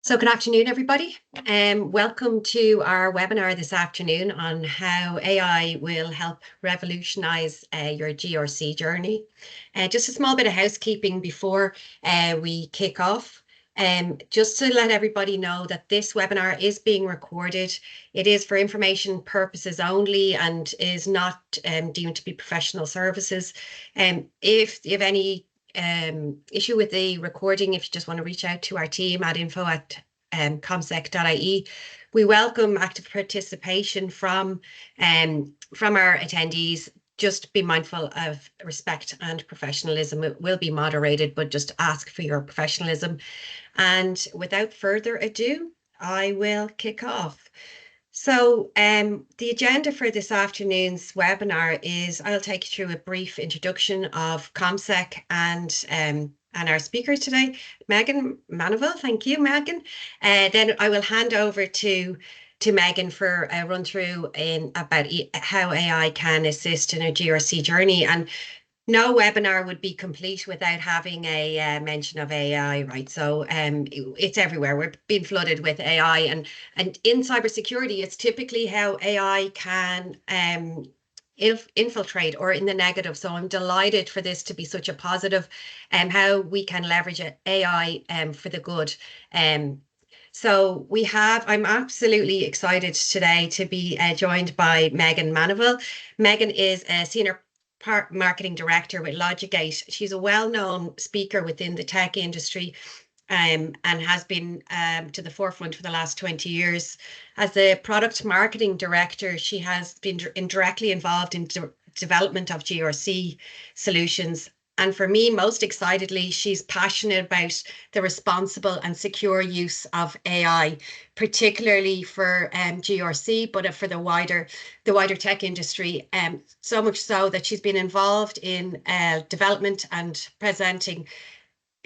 So good afternoon, everybody. Welcome to our webinar this afternoon on how AI will help revolutionise your GRC journey. Just a small bit of housekeeping before we kick off. Just to let everybody know that this webinar is being recorded. It is for information purposes only and is not deemed to be professional services. If you have any issue with the recording, if you just want to reach out to our team at info@comsec.ie. We welcome active participation from our attendees. Just be mindful of respect and professionalism. It will be moderated, but just ask for your professionalism. And without further ado, I will kick off. So the agenda for this afternoon's webinar is I'll take you through a brief introduction of ComSec and our speaker today, Megan Manival. Thank you, Megan. Then I will hand over to Megan for a run through about how AI can assist in a GRC journey. And no webinar would be complete without having a mention of AI, right? So it's everywhere. We're being flooded with AI, and in cybersecurity, it's typically how AI can infiltrate or in the negative. So I'm delighted for this to be such a positive, how we can leverage AI for the good. So I'm absolutely excited today to be joined by Megan Manival. Megan is a senior marketing director with Logigate. She's a well-known speaker within the tech industry and has been to the forefront for the last 20 years. As the product marketing director, she has been directly involved in development of GRC solutions. And for me, most excitedly, she's passionate about the responsible and secure use of AI, particularly for GRC, but for the wider tech industry. So much so that she's been involved in development and presenting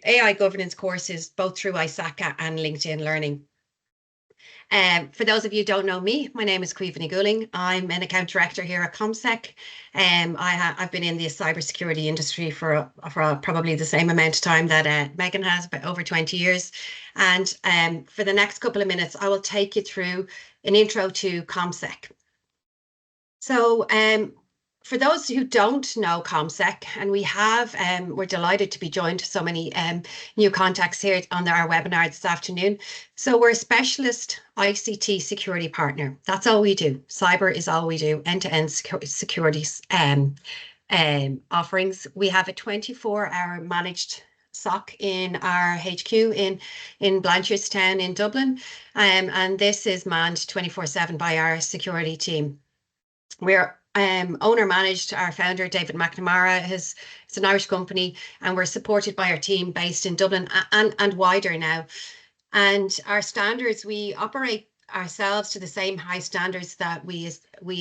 AI governance courses, both through ISACA and LinkedIn Learning. For those of you who don't know me, my name is Caoimhín Goulding. I'm an account director here at ComSec. I've been in the cybersecurity industry for probably the same amount of time that Megan has, but over 20 years. And for the next couple of minutes, I will take you through an intro to ComSec. So for those who don't know ComSec, and we're delighted to be joined to so many new contacts here on our webinar this afternoon. So we're a specialist ICT security partner. That's all we do. Cyber is all we do, end-to-end security offerings. We have a 24-hour managed SOC in our HQ in Blanchardstown in Dublin, and this is manned 24/7 by our security team. We're owner managed. Our founder, David McNamara, it's an Irish company, and we're supported by our team based in Dublin and wider now. And our standards, we operate ourselves to the same high standards that we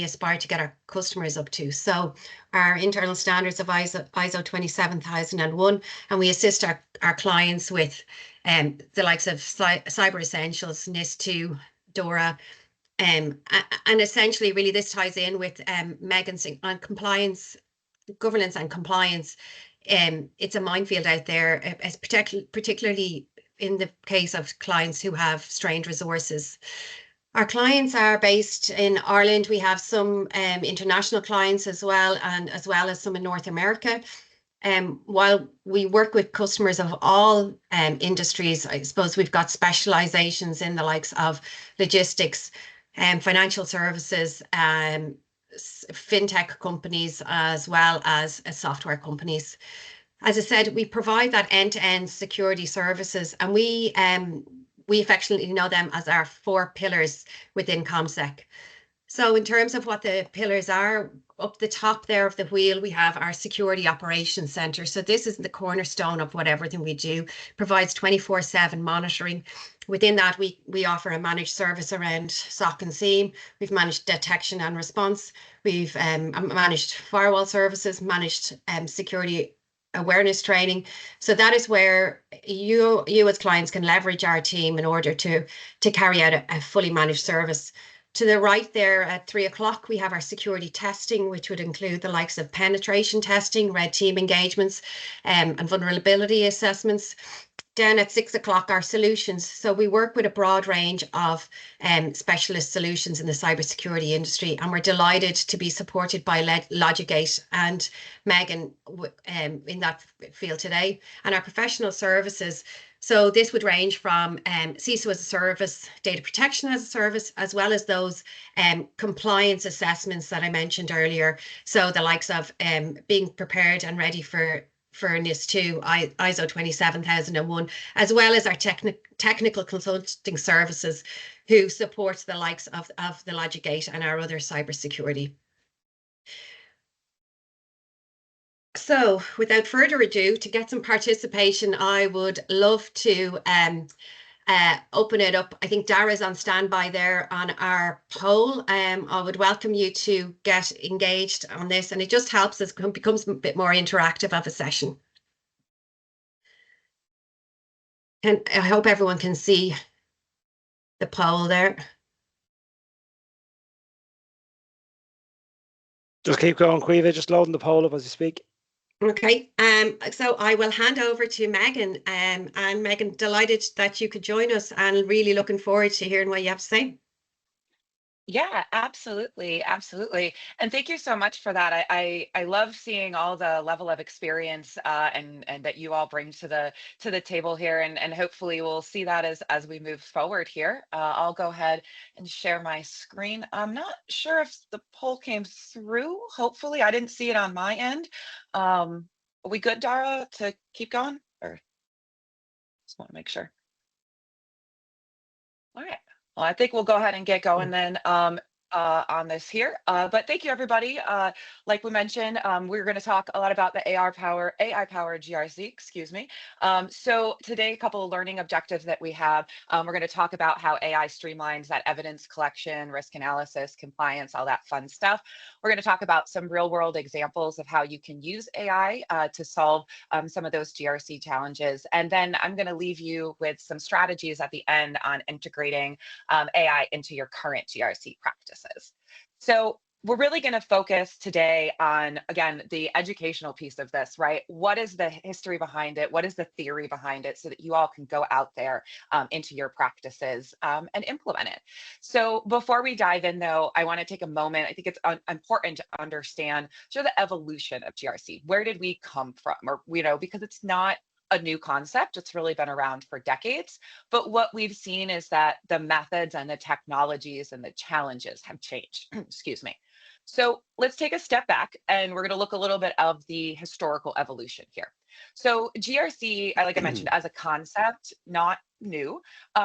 aspire to get our customers up to. So our internal standards of ISO 27001, and we assist our clients with the likes of Cyber Essentials, NIS2, DORA. And essentially, really, this ties in with Megan's on compliance, governance and compliance. It's a minefield out there, particularly in the case of clients who have strained resources. Our clients are based in Ireland. We have some international clients as well as some in North America. While we work with customers of all industries, I suppose we've got specializations in the likes of logistics, financial services, fintech companies, as well as software companies. As I said, we provide that end-to-end security services, and we affectionately know them as our 4 pillars within ComSec. So in terms of what the pillars are, up the top there of the wheel, we have our Security Operations Centre. So this is the cornerstone of what everything we do, provides 24/7 monitoring. Within that, we offer a managed service around SOC and SIEM. We've managed detection and response. We've managed firewall services, managed security awareness training. So that is where you as clients can leverage our team in order to carry out a fully managed service. To the right there at 3 o'clock, we have our security testing, which would include the likes of penetration testing, red team engagements, and vulnerability assessments. down at 6 o'clock, our solutions. So we work with a broad range of specialist solutions in the cybersecurity industry, and we're delighted to be supported by Logigate and Megan in that field today. And our professional services. So this would range from CISO as a service, data protection as a service, as well as those compliance assessments that I mentioned earlier. So the likes of being prepared and ready for NIS2, ISO 27001, as well as our technical consulting services, who supports the likes of the Logigate and our other cybersecurity. So without further ado, to get some participation, I would love to open it up. I think Dara's on standby there on our poll. I would welcome you to get engaged on this, and it just helps us, becomes a bit more interactive of a session. And I hope everyone can see the poll there. Just keep going, Caoimhe, just loading the poll up as you speak. Okay, so I will hand over to Megan. And Megan, delighted that you could join us and really looking forward to hearing what you have to say. Yeah, absolutely, absolutely. And thank you so much for that. I love seeing all the level of experience and that you all bring to the table here, and hopefully we'll see that as we move forward here. I'll go ahead and share my screen. I'm not sure if the poll came through. Hopefully, I didn't see it on my end. Are we good, Dara, to keep going? Or just want to make sure. All right. Well, I think we'll go ahead and get going then on this here. But thank you, everybody. Like we mentioned, we're going to talk a lot about the AI-powered GRC, excuse me. So today, a couple of learning objectives that we have. We're going to talk about how AI streamlines that evidence collection, risk analysis, compliance, all that fun stuff. We're going to talk about some real-world examples of how you can use AI to solve some of those GRC challenges. And then I'm going to leave you with some strategies at the end on integrating AI into your current GRC practices. So we're really going to focus today on, again, the educational piece of this, right? What is the history behind it? What is the theory behind it, so that you all can go out there into your practices and implement it? So before we dive in, though, I want to take a moment. I think it's important to understand sort of the evolution of GRC. Where did we come from? Or, because it's not a new concept. It's really been around for decades. But what we've seen is that the methods and the technologies and the challenges have changed. Excuse me. So let's take a step back, and we're going to look a little bit of the historical evolution here. So GRC, like I mentioned, as a concept, not new.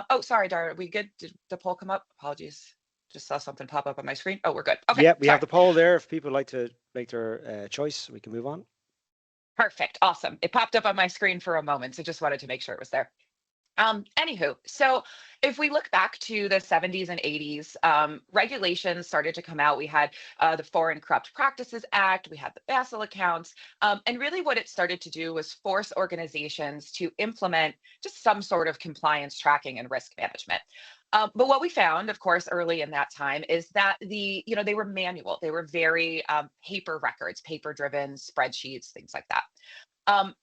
Oh, sorry, Dara, are we good? Did the poll come up? Apologies. Just saw something pop up on my screen. Oh, we're good. Okay. Yeah, we have the poll there. If people like to make their choice, we can move on. Perfect. Awesome. It popped up on my screen for a moment, so just wanted to make sure it was there. Anywho, so if we look back to the 70s and 80s, regulations started to come out. We had the Foreign Corrupt Practices Act, we had the Basel accounts, and really what it started to do was force organizations to implement just some sort of compliance tracking and risk management. But what we found, of course, early in that time is that they were manual. They were very paper records, paper-driven spreadsheets, things like that.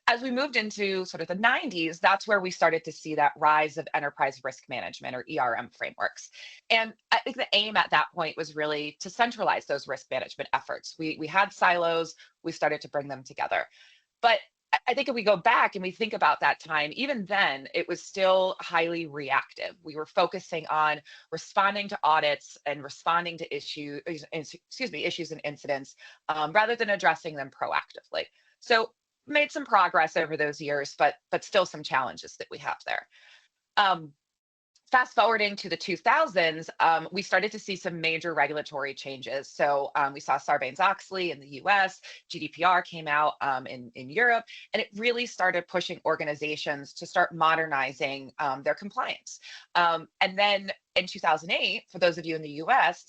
As we moved into sort of the 90s, that's where we started to see that rise of enterprise risk management, or ERM frameworks. And I think the aim at that point was really to centralize those risk management efforts. We had silos, we started to bring them together. But I think if we go back and we think about that time, even then, it was still highly reactive. We were focusing on responding to audits and responding to issues and incidents, rather than addressing them proactively. So made some progress over those years, but still some challenges that we have there. Fast forwarding to the 2000s, we started to see some major regulatory changes. So we saw Sarbanes-Oxley in the US, GDPR came out in Europe, and it really started pushing organizations to start modernizing their compliance. And then in 2008, for those of you in the US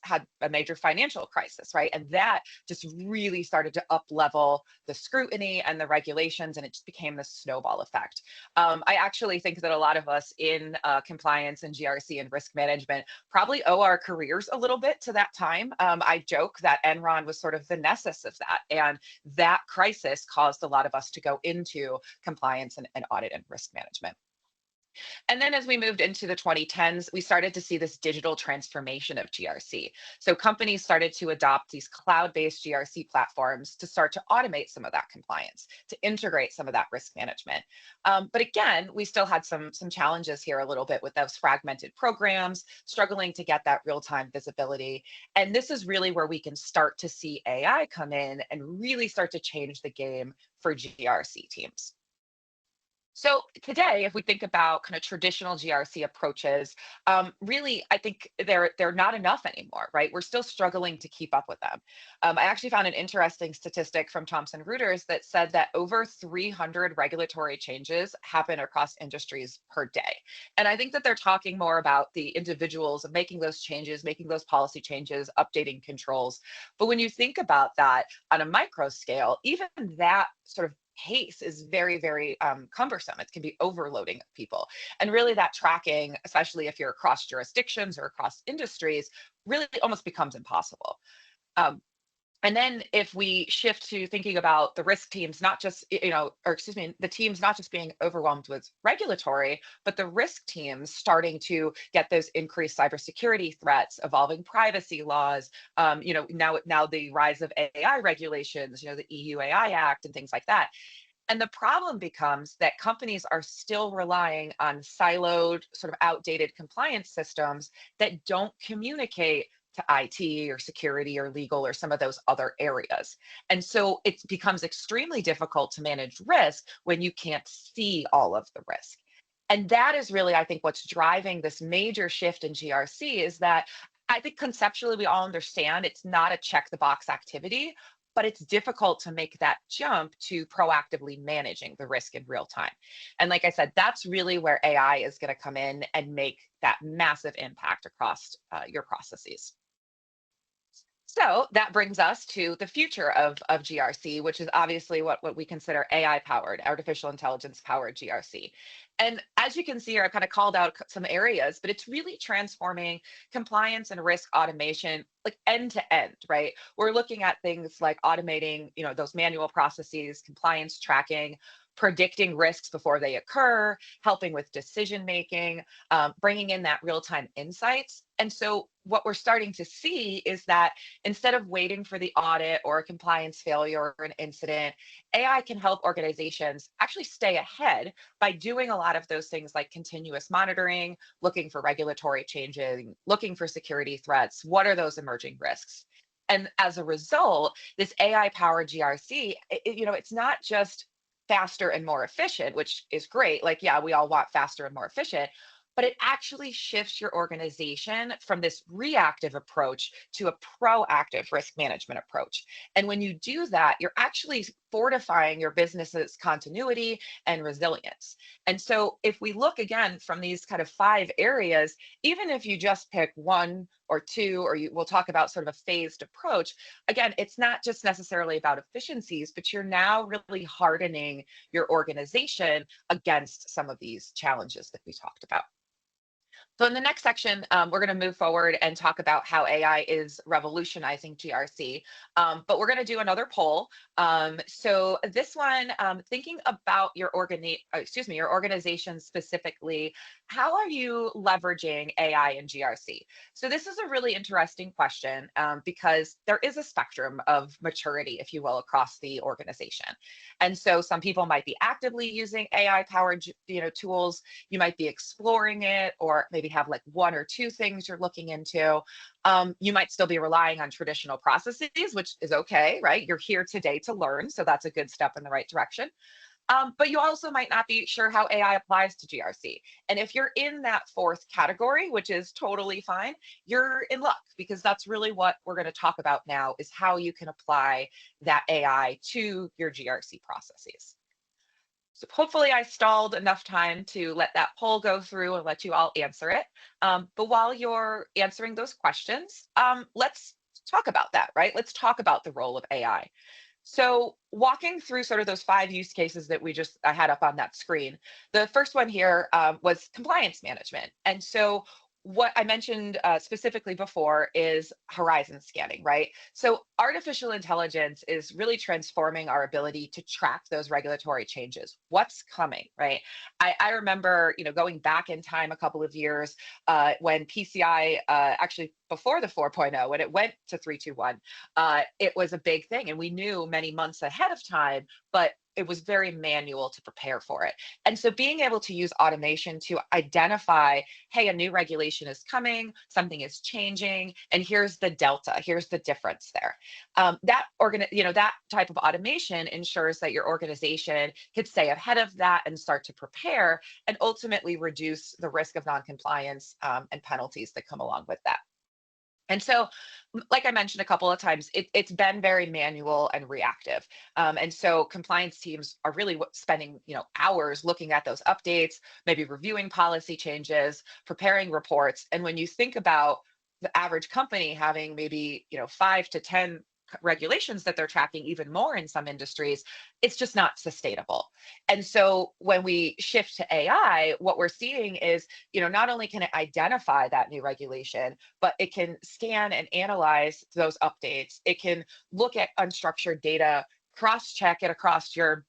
had a major financial crisis, right? And that just really started to up level the scrutiny and the regulations, and it just became this snowball effect. I actually think that a lot of us in compliance and GRC and risk management probably owe our careers a little bit to that time. I joke that Enron was sort of the nessus of that, and that crisis caused a lot of us to go into compliance and audit and risk management. And then as we moved into the 2010s, we started to see this digital transformation of GRC. So companies started to adopt these cloud-based GRC platforms to start to automate some of that compliance, to integrate some of that risk management. But again, we still had some challenges here a little bit with those fragmented programs, struggling to get that real-time visibility. And this is really where we can start to see AI come in and really start to change the game for GRC teams. So today, if we think about kind of traditional GRC approaches, really, I think they're not enough anymore, right? We're still struggling to keep up with them. I actually found an interesting statistic from Thomson Reuters that said that over 300 regulatory changes happen across industries per day. And I think that they're talking more about the individuals of making those changes, making those policy changes, updating controls. But when you think about that on a micro scale, even that sort of pace is very, very cumbersome. It can be overloading people. And really that tracking, especially if you're across jurisdictions or across industries, really almost becomes impossible. And then if we shift to thinking about the risk teams, not just, the teams not just being overwhelmed with regulatory, but the risk teams starting to get those increased cybersecurity threats, evolving privacy laws, now the rise of AI regulations, the EU AI Act and things like that. And the problem becomes that companies are still relying on siloed, sort of outdated compliance systems that don't communicate to IT or security or legal or some of those other areas. And so it becomes extremely difficult to manage risk when you can't see all of the risk. And that is really, I think, what's driving this major shift in GRC is that I think conceptually we all understand it's not a check the box activity, but it's difficult to make that jump to proactively managing the risk in real time. And like I said, that's really where AI is going to come in and make that massive impact across your processes. So that brings us to the future of GRC, which is obviously what we consider AI powered, artificial intelligence powered GRC. And as you can see here, I kind of called out some areas, but it's really transforming compliance and risk automation like end to end, right? We're looking at things like automating, those manual processes, compliance tracking, predicting risks before they occur, helping with decision making, bringing in that real-time insights. And so what we're starting to see is that instead of waiting for the audit or a compliance failure or an incident, AI can help organizations actually stay ahead by doing a lot of those things like continuous monitoring, looking for regulatory changes, looking for security threats. What are those emerging risks? And as a result, this AI powered GRC, it's not just faster and more efficient, which is great. Like, yeah, we all want faster and more efficient, but it actually shifts your organization from this reactive approach to a proactive risk management approach. And when you do that, you're actually fortifying your business's continuity and resilience. And so if we look again from these kind of 5 areas, even if you just pick 1 or 2, or we'll talk about sort of a phased approach, again, it's not just necessarily about efficiencies, but you're now really hardening your organization against some of these challenges that we talked about. So in the next section, we're going to move forward and talk about how AI is revolutionizing GRC. But we're going to do another poll. So this one, thinking about your organization specifically, how are you leveraging AI in GRC? So this is a really interesting question because there is a spectrum of maturity, if you will, across the organization. And so some people might be actively using AI-powered, tools. You might be exploring it, or maybe have like 1 or 2 things you're looking into. You might still be relying on traditional processes, which is okay, right? You're here today to learn, so that's a good step in the right direction. But you also might not be sure how AI applies to GRC. And if you're in that 4th category, which is totally fine, you're in luck, because that's really what we're going to talk about now, is how you can apply that AI to your GRC processes. So hopefully I stalled enough time to let that poll go through and let you all answer it. But while you're answering those questions, let's talk about that, right? Let's talk about the role of AI. So walking through sort of those 5 use cases that I had up on that screen, the first one here was compliance management. And so what I mentioned specifically before is horizon scanning, right? So artificial intelligence is really transforming our ability to track those regulatory changes. What's coming, right? I remember, going back in time a couple of years when PCI actually before the 4.0, when it went to 321, it was a big thing, and we knew many months ahead of time, but it was very manual to prepare for it. And so being able to use automation to identify, hey, a new regulation is coming, something is changing, and here's the delta, here's the difference there. That type of automation ensures that your organization could stay ahead of that and start to prepare, and ultimately reduce the risk of noncompliance and penalties that come along with that. And so, like I mentioned a couple of times, it's been very manual and reactive. And so compliance teams are really spending, hours looking at those updates, maybe reviewing policy changes, preparing reports. And when you think about the average company having maybe, 5 to 10 regulations that they're tracking, even more in some industries, it's just not sustainable. And so when we shift to AI, what we're seeing is, not only can it identify that new regulation, but it can scan and analyze those updates. It can look at unstructured data, cross-check it across your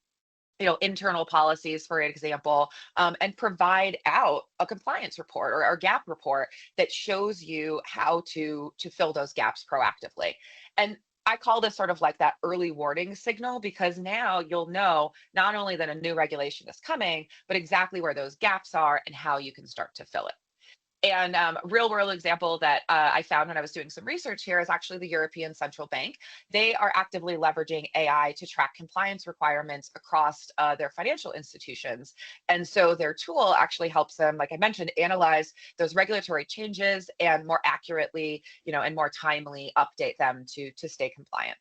internal policies, for example, and provide out a compliance report or a gap report that shows you how to fill those gaps proactively. And I call this sort of like that early warning signal, because now you'll know not only that a new regulation is coming, but exactly where those gaps are and how you can start to fill it. And real world example that I found when I was doing some research here is actually the European Central Bank. They are actively leveraging AI to track compliance requirements across their financial institutions. And so their tool actually helps them, like I mentioned, analyze those regulatory changes and more accurately, and more timely update them to stay compliant.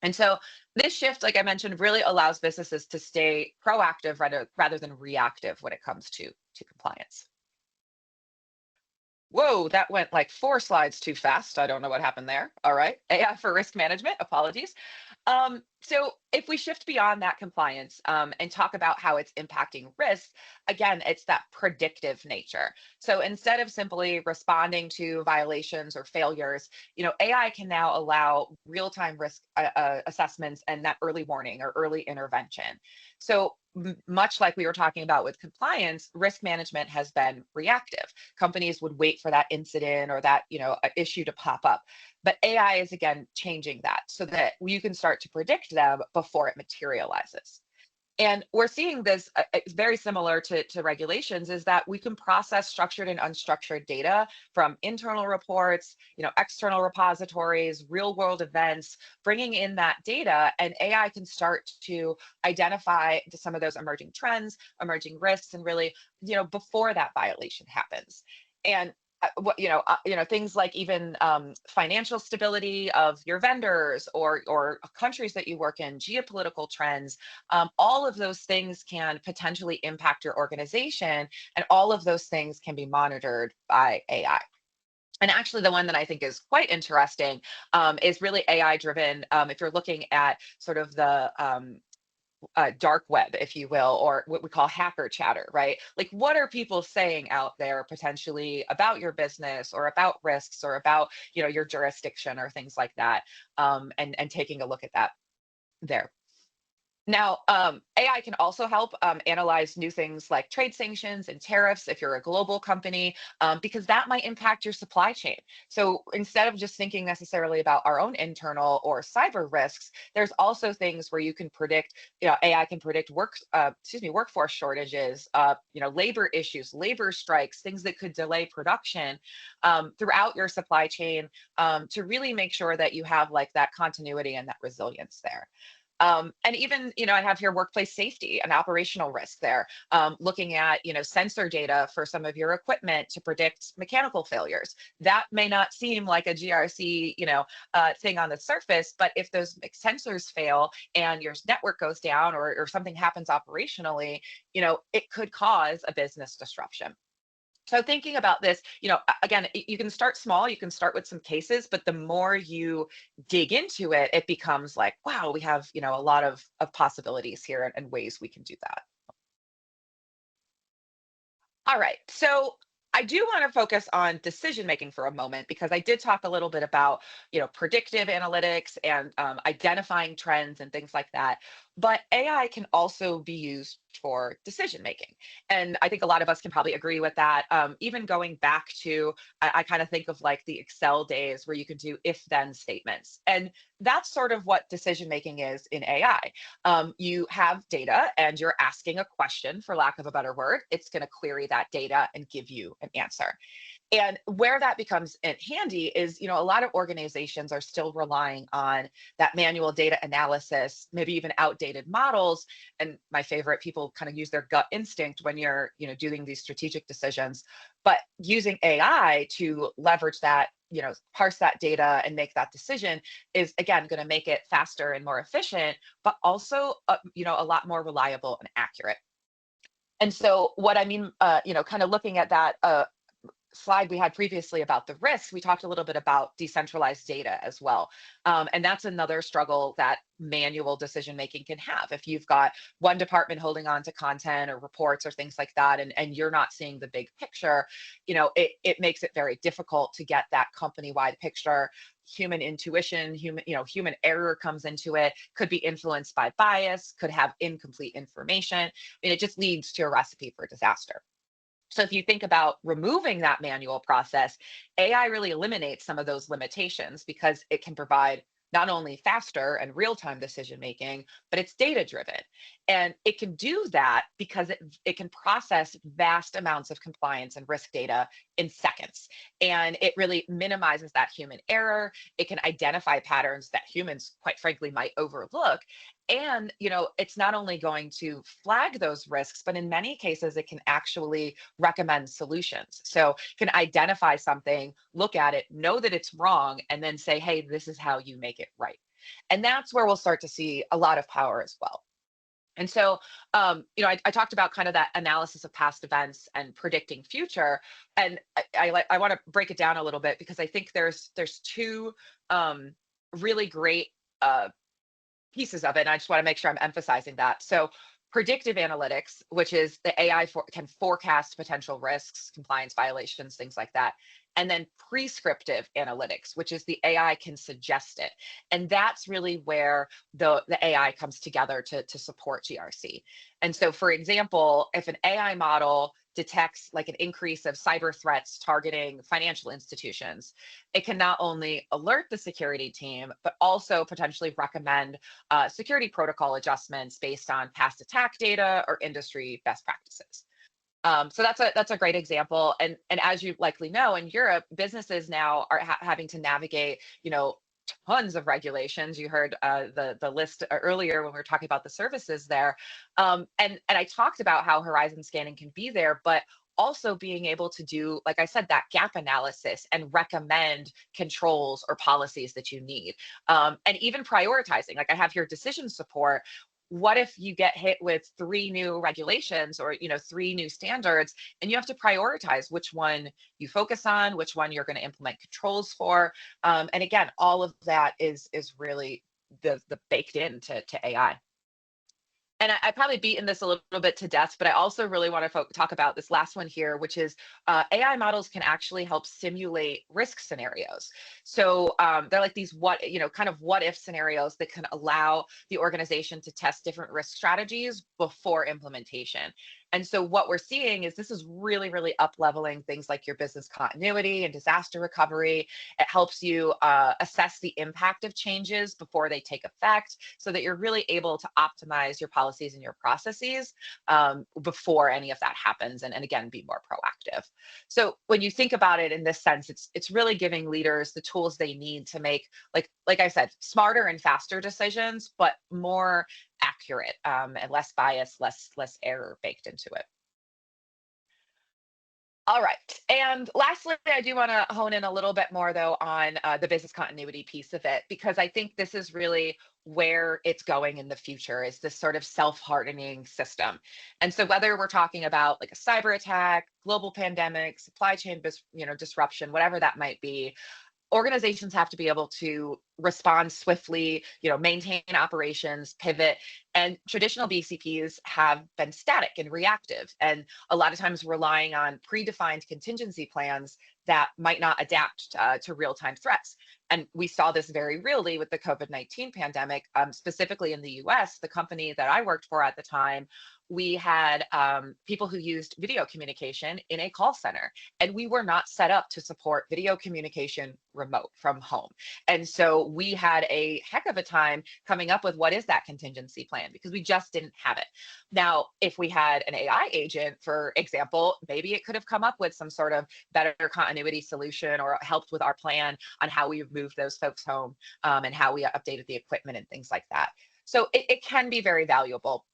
And so this shift, like I mentioned, really allows businesses to stay proactive rather than reactive when it comes to compliance. Whoa, that went like 4 slides too fast. I don't know what happened there. All right. AI for risk management. Apologies. So if we shift beyond that compliance and talk about how it's impacting risk, again, it's that predictive nature. So instead of simply responding to violations or failures, AI can now allow real-time risk assessments and that early warning or early intervention. So much like we were talking about with compliance, risk management has been reactive. Companies would wait for that incident or that issue to pop up. But AI is again changing that so that you can start to predict them before it materializes. And we're seeing this very similar to regulations, is that we can process structured and unstructured data from internal reports, external repositories, real world events, bringing in that data, and AI can start to identify some of those emerging trends, emerging risks, and really, before that violation happens. And things like even financial stability of your vendors or countries that you work in, geopolitical trends, all of those things can potentially impact your organization, and all of those things can be monitored by AI. And actually, the one that I think is quite interesting is really AI driven. If you're looking at sort of the dark web, if you will, or what we call hacker chatter, right? Like, what are people saying out there potentially about your business or about risks or about, your jurisdiction or things like that, and taking a look at that there. Now, AI can also help analyze new things like trade sanctions and tariffs if you're a global company, because that might impact your supply chain. So instead of just thinking necessarily about our own internal or cyber risks, there's also things where you can predict, AI can predict workforce shortages, labor issues, labor strikes, things that could delay production throughout your supply chain, to really make sure that you have like that continuity and that resilience there. And even, I have here workplace safety and operational risk there, looking at, sensor data for some of your equipment to predict mechanical failures. That may not seem like a GRC, thing on the surface, but if those sensors fail and your network goes down, or something happens operationally, it could cause a business disruption. So thinking about this, again, you can start small, you can start with some cases, but the more you dig into it, it becomes like, wow, we have, a lot of possibilities here, and ways we can do that. All right, so I do want to focus on decision making for a moment, because I did talk a little bit about, predictive analytics and identifying trends and things like that. But AI can also be used for decision making, and I think a lot of us can probably agree with that. Even going back to, I kind of think of like the Excel days where you can do if-then statements, and that's sort of what decision making is in AI. You have data and you're asking a question, for lack of a better word. It's going to query that data and give you an answer. And where that becomes handy is, a lot of organizations are still relying on that manual data analysis, maybe even outdated models. And my favorite, people kind of use their gut instinct when you're, doing these strategic decisions. But using AI to leverage that, parse that data and make that decision is, again, going to make it faster and more efficient, but also, a lot more reliable and accurate. And so what I mean, kind of looking at that slide we had previously about the risks, we talked a little bit about decentralized data as well. And that's another struggle that manual decision making can have. If you've got one department holding on to content or reports or things like that, and you're not seeing the big picture, it makes it very difficult to get that company-wide picture. Human intuition, human error comes into it, could be influenced by bias, could have incomplete information. I mean, it just leads to a recipe for disaster. So if you think about removing that manual process, AI really eliminates some of those limitations, because it can provide not only faster and real-time decision making, but it's data driven. And it can do that because it can process vast amounts of compliance and risk data in seconds. And it really minimizes that human error. It can identify patterns that humans, quite frankly, might overlook. And, it's not only going to flag those risks, but in many cases, it can actually recommend solutions. So it can identify something, look at it, know that it's wrong, and then say, hey, this is how you make it right. And that's where we'll start to see a lot of power as well. And so, I talked about kind of that analysis of past events and predicting future, and I want to break it down a little bit, because I think there's two really great pieces of it. And I just want to make sure I'm emphasizing that. So predictive analytics, which is the AI can forecast potential risks, compliance violations, things like that. And then prescriptive analytics, which is the AI can suggest it. And that's really where the AI comes together to support GRC. And so, for example, if an AI model detects like an increase of cyber threats targeting financial institutions, it can not only alert the security team, but also potentially recommend security protocol adjustments based on past attack data or industry best practices. So that's a great example. And as you likely know, in Europe, businesses now are having to navigate, tons of regulations. You heard the list earlier when we were talking about the services there. And I talked about how horizon scanning can be there, but also being able to do, like I said, that gap analysis and recommend controls or policies that you need. And even prioritizing, like I have here decision support. What if you get hit with 3 new regulations, or 3 new standards, and you have to prioritize which one you focus on, which one you're going to implement controls for? And again, all of that is really the baked into AI. And I probably beaten this a little bit to death, but I also really want to talk about this last one here, which is AI models can actually help simulate risk scenarios. So they're like these kind of what if scenarios that can allow the organization to test different risk strategies before implementation. And so what we're seeing is this is really, really up leveling things like your business continuity and disaster recovery. It helps you assess the impact of changes before they take effect so that you're really able to optimize your policies and your processes before any of that happens. And again, be more proactive. So when you think about it in this sense, it's really giving leaders the tools they need to make, like I said, smarter and faster decisions, but more accurate and less bias, less error baked into it. All right. And lastly, I do want to hone in a little bit more, though, on the business continuity piece of it, because I think this is really where it's going in the future, is this sort of self-hardening system. And so whether we're talking about like a cyber attack, global pandemic, supply chain disruption, whatever that might be, organizations have to be able to respond swiftly, maintain operations, pivot, and traditional BCPs have been static and reactive, and a lot of times relying on predefined contingency plans that might not adapt to real-time threats. And we saw this very really with the COVID-19 pandemic, specifically in the US. The company that I worked for at the time, we had people who used video communication in a call center, and we were not set up to support video communication remote from home. And so we had a heck of a time coming up with what is that contingency plan, because we just didn't have it. Now, if we had an AI agent, for example, maybe it could have come up with some sort of better continuity solution or helped with our plan on how we moved those folks home and how we updated the equipment and things like that. So it can be very valuable.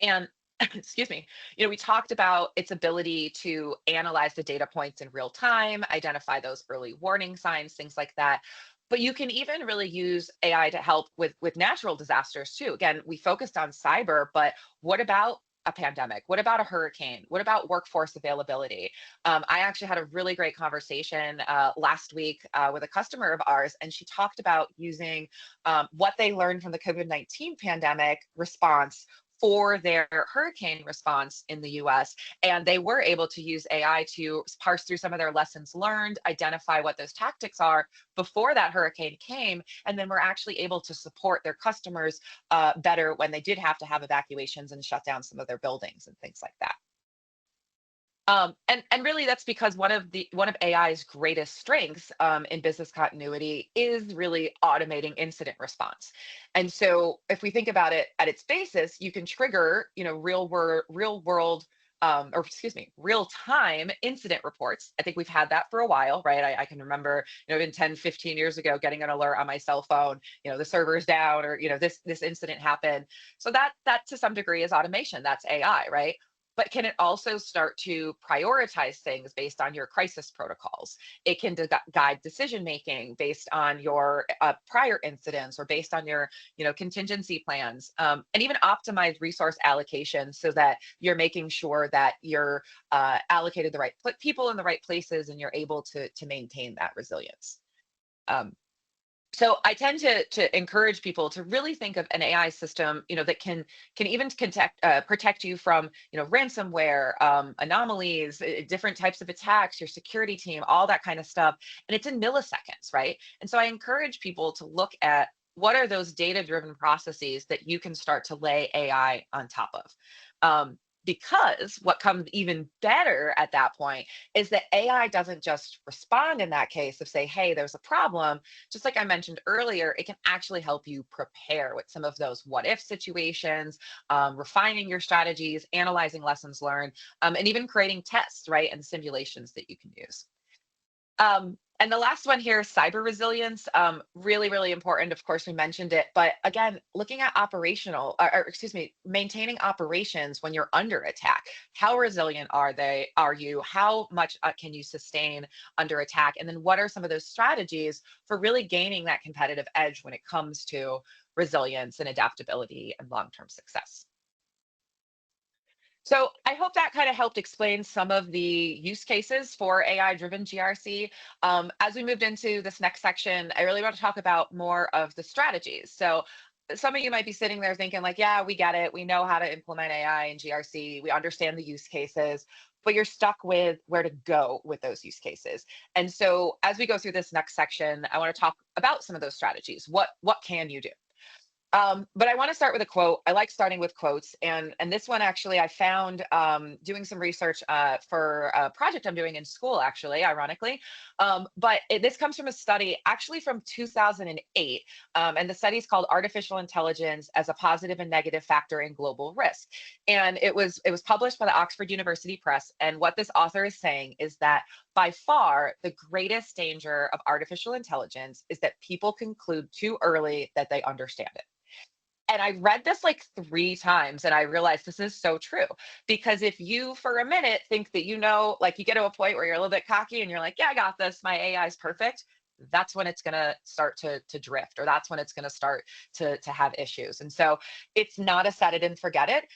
And excuse me, we talked about its ability to analyze the data points in real time, identify those early warning signs, things like that. But you can even really use AI to help with natural disasters too. Again, we focused on cyber, but what about a pandemic? What about a hurricane? What about workforce availability? I actually had a really great conversation last week with a customer of ours, and she talked about using what they learned from the COVID-19 pandemic response for their hurricane response in the US. And they were able to use AI to parse through some of their lessons learned, identify what those tactics are before that hurricane came, and then were actually able to support their customers better when they did have to have evacuations and shut down some of their buildings and things like that. And really that's because one of AI's greatest strengths in business continuity is really automating incident response. And so if we think about it at its basis, you can trigger, real-time incident reports. I think we've had that for a while, right? I can remember, even 10, 15 years ago, getting an alert on my cell phone, the server's down, or, this incident happened. So that to some degree is automation. That's AI, right? But can it also start to prioritize things based on your crisis protocols? It can guide decision making based on your prior incidents or based on your contingency plans, and even optimize resource allocation so that you're making sure that you're allocated the right people in the right places and you're able to maintain that resilience. So I tend to encourage people to really think of an AI system, that can even protect you from, ransomware, anomalies, different types of attacks, your security team, all that kind of stuff. And it's in milliseconds, right? And so I encourage people to look at what are those data-driven processes that you can start to lay AI on top of. Because what comes even better at that point is that AI doesn't just respond in that case of say, hey, there's a problem. Just like I mentioned earlier, it can actually help you prepare with some of those what if situations, refining your strategies, analyzing lessons learned, and even creating tests, right, and simulations that you can use. And the last one here is cyber resilience. Really, really important. Of course, we mentioned it, but again, looking at maintaining operations when you're under attack. How resilient are you? How much can you sustain under attack? And then what are some of those strategies for really gaining that competitive edge when it comes to resilience and adaptability and long-term success? So I hope that kind of helped explain some of the use cases for AI-driven GRC. As we moved into this next section, I really want to talk about more of the strategies. So some of you might be sitting there thinking like, yeah, we get it. We know how to implement AI and GRC. We understand the use cases, but you're stuck with where to go with those use cases. And so as we go through this next section, I want to talk about some of those strategies. What can you do? But I want to start with a quote. I like starting with quotes, and this one actually I found doing some research for a project I'm doing in school, actually, ironically. But this comes from a study actually from 2008, and the study is called "Artificial Intelligence as a Positive and Negative Factor in Global Risk," and it was published by the Oxford University Press. And what this author is saying is that by far the greatest danger of artificial intelligence is that people conclude too early that they understand it. And I read this like 3 times and I realized this is so true. Because if you, for a minute, think that like you get to a point where you're a little bit cocky and you're like, yeah, I got this, my AI is perfect, that's when it's going to start to drift, or that's when it's going to start to have issues. And so it's not a set it and forget it.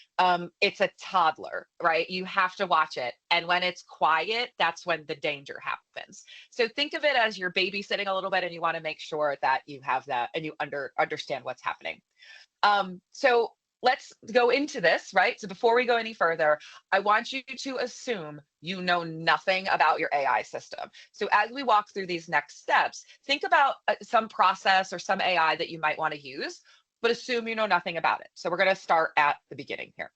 It's a toddler, right? You have to watch it. And when it's quiet, that's when the danger happens. So think of it as you're babysitting a little bit and you want to make sure that you have that and you understand what's happening. So let's go into this, right? So before we go any further, I want you to assume you know nothing about your AI system. So as we walk through these next steps, think about some process or some AI that you might want to use, but assume you know nothing about it. So we're going to start at the beginning here.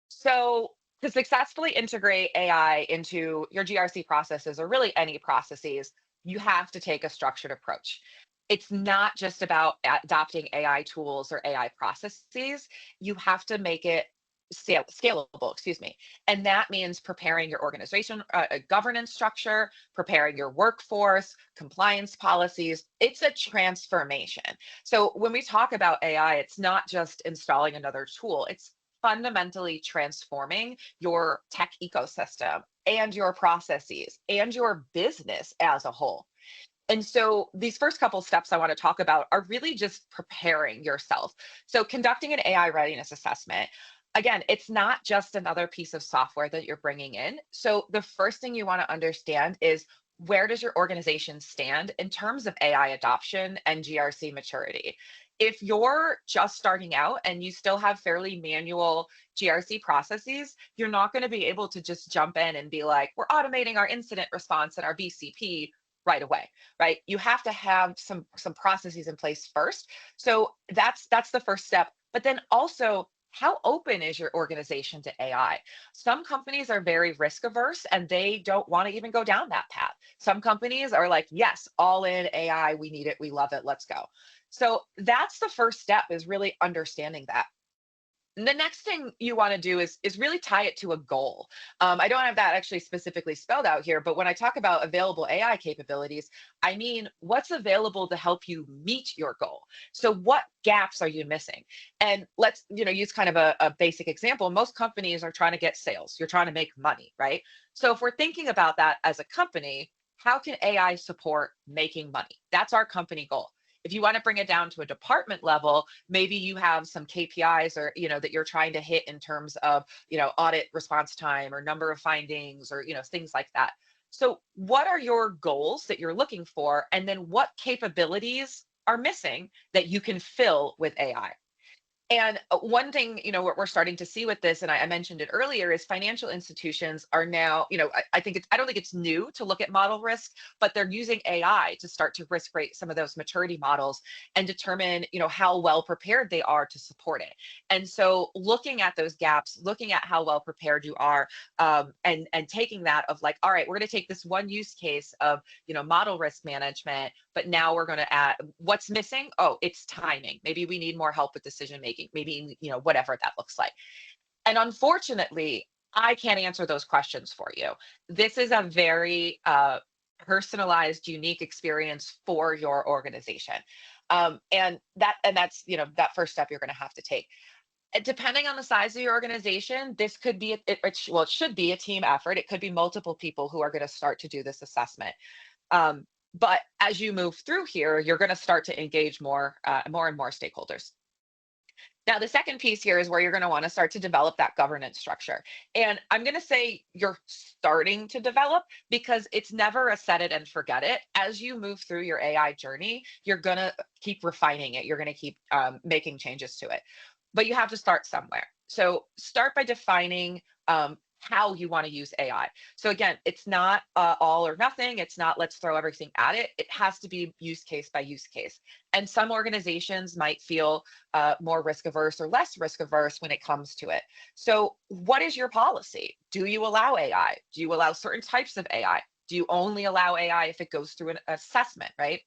So to successfully integrate AI into your GRC processes, or really any processes, you have to take a structured approach. It's not just about adopting AI tools or AI processes. You have to make it scalable, excuse me. And that means preparing your organization, governance structure, preparing your workforce, compliance policies. It's a transformation. So when we talk about AI, it's not just installing another tool. It's fundamentally transforming your tech ecosystem and your processes and your business as a whole. And so these first couple steps I want to talk about are really just preparing yourself. So conducting an AI readiness assessment, again, it's not just another piece of software that you're bringing in. So the first thing you want to understand is, where does your organization stand in terms of AI adoption and GRC maturity? If you're just starting out and you still have fairly manual GRC processes, you're not going to be able to just jump in and be like, we're automating our incident response and our BCP right away, right? You have to have some processes in place first. So that's the first step. But then also, how open is your organization to AI? Some companies are very risk averse and they don't want to even go down that path. Some companies are like, yes, all in AI, we need it, we love it, let's go. So that's the first step, is really understanding that. And the next thing you want to do is really tie it to a goal. I don't have that actually specifically spelled out here, but when I talk about available AI capabilities, I mean what's available to help you meet your goal. So what gaps are you missing? And let's use kind of a basic example. Most companies are trying to get sales. You're trying to make money, right? So if we're thinking about that as a company, how can AI support making money? That's our company goal. If you want to bring it down to a department level, maybe you have some KPIs or that you're trying to hit in terms of audit response time or number of findings or things like that. So what are your goals that you're looking for, and then what capabilities are missing that you can fill with AI? And one thing, what we're starting to see with this, and I mentioned it earlier, is financial institutions are now, I don't think it's new to look at model risk, but they're using AI to start to risk rate some of those maturity models and determine, how well prepared they are to support it. And so looking at those gaps, looking at how well prepared you are, and taking that of like, all right, we're going to take this one use case of, model risk management, but now we're going to add what's missing. Oh, it's timing. Maybe we need more help with decision making, maybe, whatever that looks like. And unfortunately, I can't answer those questions for you. This is a very personalized, unique experience for your organization. And that's, that first step you're going to have to take. Depending on the size of your organization, this could be, it should be a team effort. It could be multiple people who are going to start to do this assessment. But as you move through here, you're going to start to engage more and more stakeholders. Now, the second piece here is where you're going to want to start to develop that governance structure. And I'm going to say you're starting to develop, because it's never a set it and forget it. As you move through your AI journey, you're going to keep refining it. You're going to keep making changes to it. But you have to start somewhere. So start by defining how you want to use AI. So again, it's not all or nothing. It's not let's throw everything at it. It has to be use case by use case. And some organizations might feel more risk averse or less risk averse when it comes to it. So what is your policy? Do you allow AI? Do you allow certain types of AI? Do you only allow AI if it goes through an assessment, right?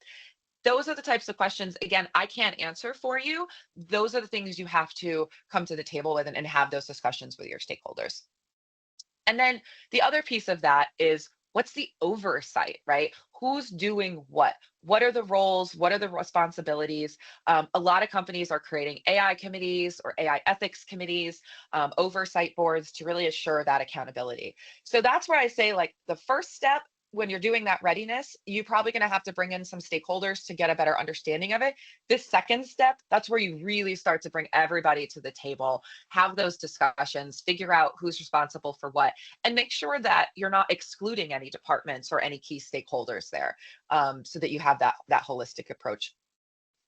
Those are the types of questions, again, I can't answer for you. Those are the things you have to come to the table with and have those discussions with your stakeholders. And then the other piece of that is what's the oversight, right? Who's doing what? What are the roles? What are the responsibilities? A lot of companies are creating AI committees or AI ethics committees, oversight boards to really assure that accountability. So that's where I say, like, the first step when you're doing that readiness, you're probably going to have to bring in some stakeholders to get a better understanding of it. This second step, that's where you really start to bring everybody to the table, have those discussions, figure out who's responsible for what, and make sure that you're not excluding any departments or any key stakeholders there, so that you have that holistic approach.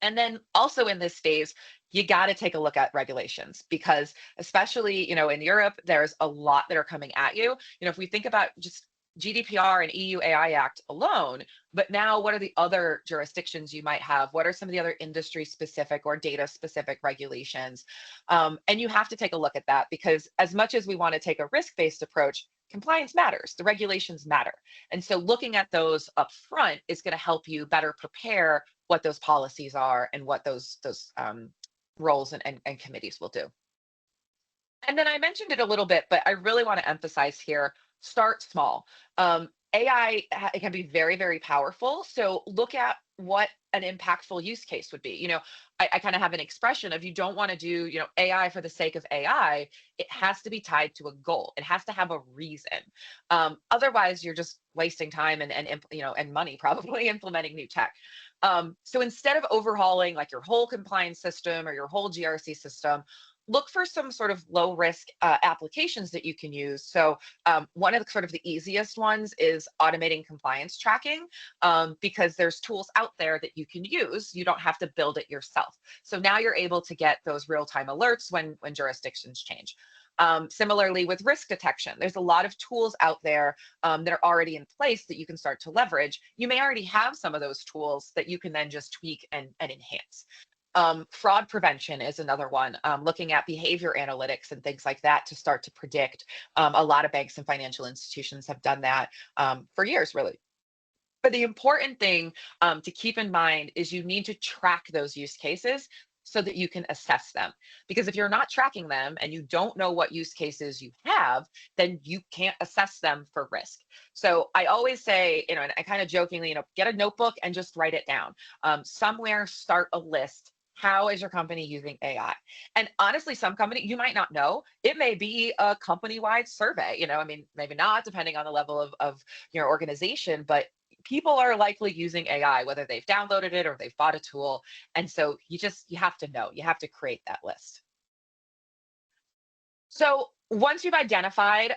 And then also in this phase, you got to take a look at regulations, because especially, in Europe, there's a lot that are coming at you. If we think about just GDPR and EU AI Act alone, but now what are the other jurisdictions you might have? What are some of the other industry specific or data specific regulations? And you have to take a look at that, because as much as we want to take a risk-based approach, compliance matters, the regulations matter. And so looking at those up front is going to help you better prepare what those policies are and what those roles and committees will do. And then I mentioned it a little bit, but I really want to emphasize here, start small. AI, it can be very, very powerful. So look at what an impactful use case would be. I kind of have an expression of, you don't want to do, AI for the sake of AI. It has to be tied to a goal. It has to have a reason. Otherwise, you're just wasting time and money probably implementing new tech. So instead of overhauling like your whole compliance system or your whole GRC system, look for some sort of low risk applications that you can use. So one of the sort of the easiest ones is automating compliance tracking, because there's tools out there that you can use. You don't have to build it yourself. So now you're able to get those real-time alerts when jurisdictions change. Similarly with risk detection, there's a lot of tools out there that are already in place that you can start to leverage. You may already have some of those tools that you can then just tweak and enhance. Fraud prevention is another one, looking at behavior analytics and things like that to start to predict. A lot of banks and financial institutions have done that for years, really. But the important thing to keep in mind is you need to track those use cases so that you can assess them. Because if you're not tracking them and you don't know what use cases you have, then you can't assess them for risk. So I always say, and I kind of jokingly, get a notebook and just write it down. Somewhere, start a list. How is your company using AI? And honestly, some company, you might not know. It may be a company-wide survey, maybe not, depending on the level of your organization, but people are likely using AI, whether they've downloaded it or they've bought a tool. And so you have to know, you have to create that list. So once you've identified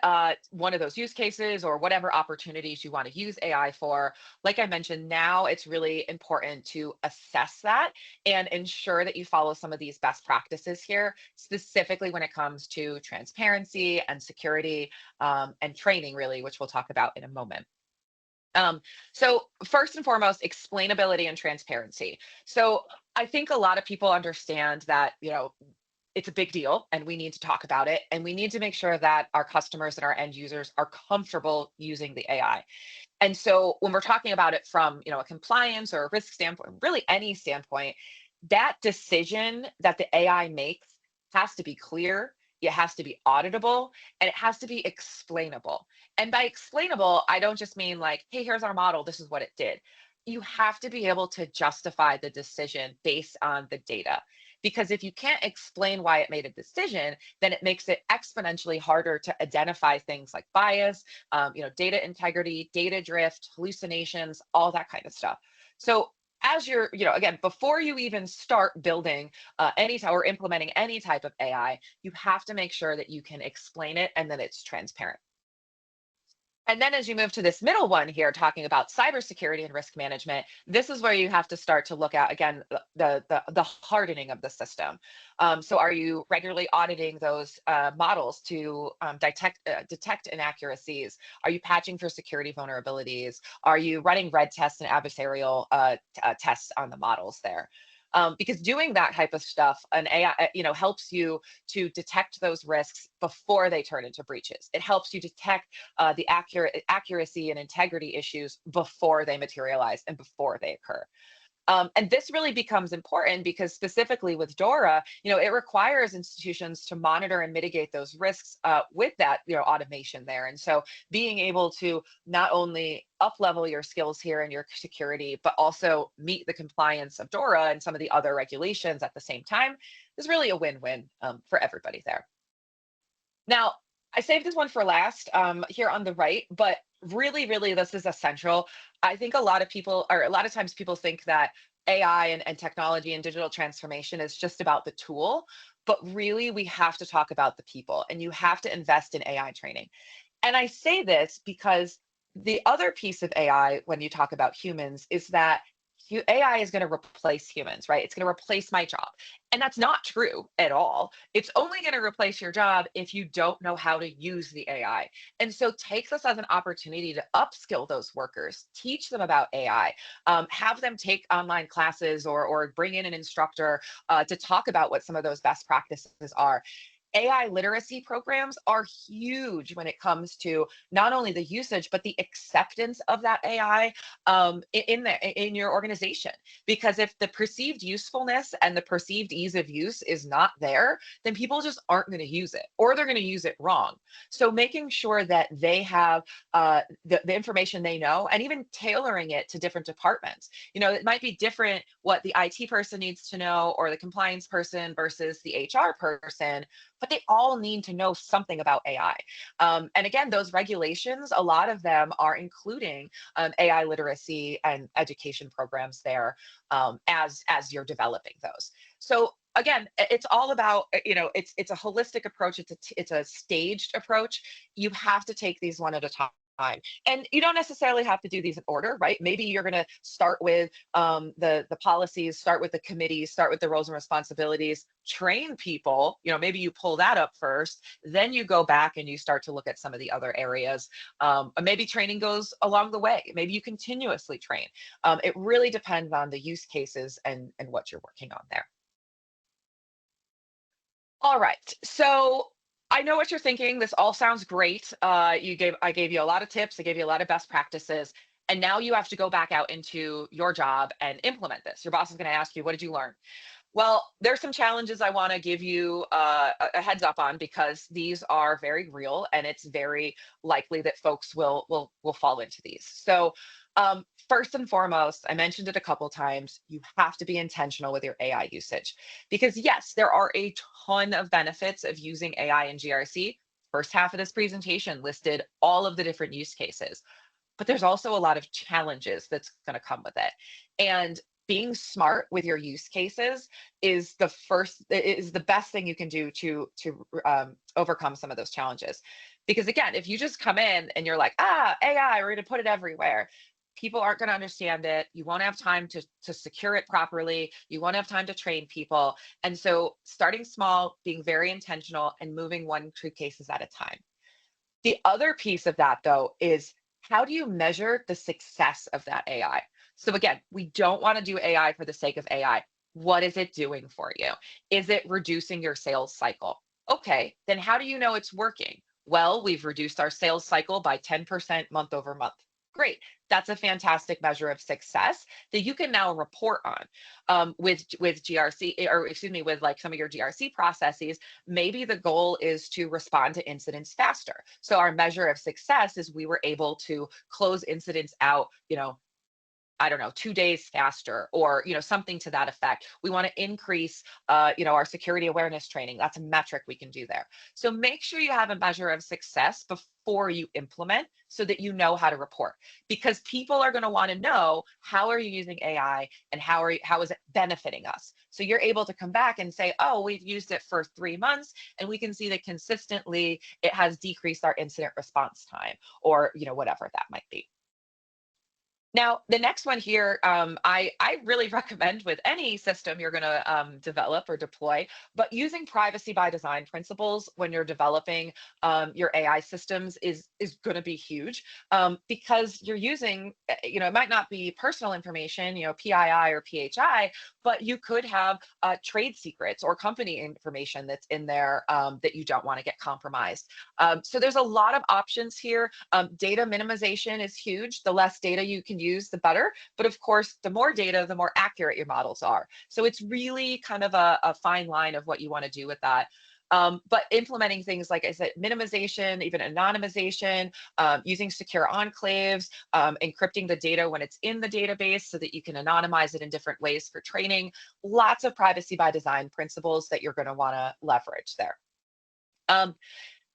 one of those use cases or whatever opportunities you want to use AI for, like I mentioned, now it's really important to assess that and ensure that you follow some of these best practices here, specifically when it comes to transparency and security and training, really, which we'll talk about in a moment. So first and foremost, explainability and transparency. So I think a lot of people understand that, it's a big deal and we need to talk about it, and we need to make sure that our customers and our end users are comfortable using the AI. And so when we're talking about it from, a compliance or a risk standpoint, really any standpoint, that decision that the AI makes has to be clear, it has to be auditable, and it has to be explainable. And by explainable, I don't just mean like, hey, here's our model, this is what it did. You have to be able to justify the decision based on the data. Because if you can't explain why it made a decision, then it makes it exponentially harder to identify things like bias, data integrity, data drift, hallucinations, all that kind of stuff. So as you're, again, before you even start building or implementing any type of AI, you have to make sure that you can explain it and that it's transparent. And then as you move to this middle one here, talking about cybersecurity and risk management, this is where you have to start to look at, again, the hardening of the system. So are you regularly auditing those models to detect inaccuracies? Are you patching for security vulnerabilities? Are you running red tests and adversarial tests on the models there? Because doing that type of stuff, an AI, helps you to detect those risks before they turn into breaches. It helps you detect the accuracy and integrity issues before they materialize and before they occur. And this really becomes important because specifically with DORA, it requires institutions to monitor and mitigate those risks with that, automation there. And so being able to not only up level your skills here and your security, but also meet the compliance of DORA and some of the other regulations at the same time is really a win-win for everybody there. Now, I saved this one for last here on the right, but really, really, this is essential. I think a lot of times people think that AI and technology and digital transformation is just about the tool, but really we have to talk about the people and you have to invest in AI training. And I say this because the other piece of AI, when you talk about humans, is that AI is going to replace humans, right? It's going to replace my job. And that's not true at all. It's only going to replace your job if you don't know how to use the AI. And so take this as an opportunity to upskill those workers, teach them about AI, have them take online classes or bring in an instructor to talk about what some of those best practices are. AI literacy programs are huge when it comes to not only the usage but the acceptance of that AI in your organization. Because if the perceived usefulness and the perceived ease of use is not there, then people just aren't going to use it, or they're going to use it wrong. So making sure that they have the information they know, and even tailoring it to different departments. It might be different what the IT person needs to know or the compliance person versus the HR person, but they all need to know something about AI. And again, those regulations, a lot of them are including AI literacy and education programs there as you're developing those. So again, it's all about, it's a holistic approach. It's a staged approach. You have to take these one at a time. And you don't necessarily have to do these in order, right? Maybe you're going to start with the policies, start with the committees, start with the roles and responsibilities, train people. Maybe you pull that up first, then you go back and you start to look at some of the other areas. Maybe training goes along the way. Maybe you continuously train. It really depends on the use cases and what you're working on there. All right, so I know what you're thinking. This all sounds great. I gave you a lot of tips. I gave you a lot of best practices. And now you have to go back out into your job and implement this. Your boss is going to ask you, what did you learn? Well, there's some challenges I want to give you a heads up on, because these are very real and it's very likely that folks will fall into these. So first and foremost, I mentioned it a couple times, you have to be intentional with your AI usage, because yes, there are a ton of benefits of using AI in GRC. First half of this presentation listed all of the different use cases, but there's also a lot of challenges that's going to come with it. And being smart with your use cases is the best thing you can do to overcome some of those challenges. Because again, if you just come in and you're like, AI, we're going to put it everywhere, people aren't going to understand it. You won't have time to secure it properly. You won't have time to train people. And so starting small, being very intentional, and moving 1-2 cases at a time. The other piece of that, though, is how do you measure the success of that AI? So again, we don't want to do AI for the sake of AI. What is it doing for you? Is it reducing your sales cycle? Okay, then how do you know it's working? Well, we've reduced our sales cycle by 10% month over month. Great. That's a fantastic measure of success that you can now report on with GRC, or excuse me, with like some of your GRC processes. Maybe the goal is to respond to incidents faster. So our measure of success is we were able to close incidents out, I don't know, 2 days faster, or something to that effect. We want to increase our security awareness training. That's a metric we can do there. So make sure you have a measure of success before you implement, so that you know how to report, because people are going to want to know, how are you using AI, and how is it benefiting us? So you're able to come back and say, oh, we've used it for 3 months, and we can see that consistently it has decreased our incident response time, or whatever that might be. Now, the next one here, I really recommend with any system you're going to develop or deploy, but using privacy by design principles when you're developing your AI systems is going to be huge, because you're using, it might not be personal information, PII or PHI, but you could have trade secrets or company information that's in there that you don't want to get compromised. So there's a lot of options here. Data minimization is huge. The less data you can use, the better. But of course, the more data, the more accurate your models are. So it's really kind of a fine line of what you want to do with that. But implementing things, like I said, minimization, even anonymization, using secure enclaves, encrypting the data when it's in the database so that you can anonymize it in different ways for training. Lots of privacy by design principles that you're going to want to leverage there.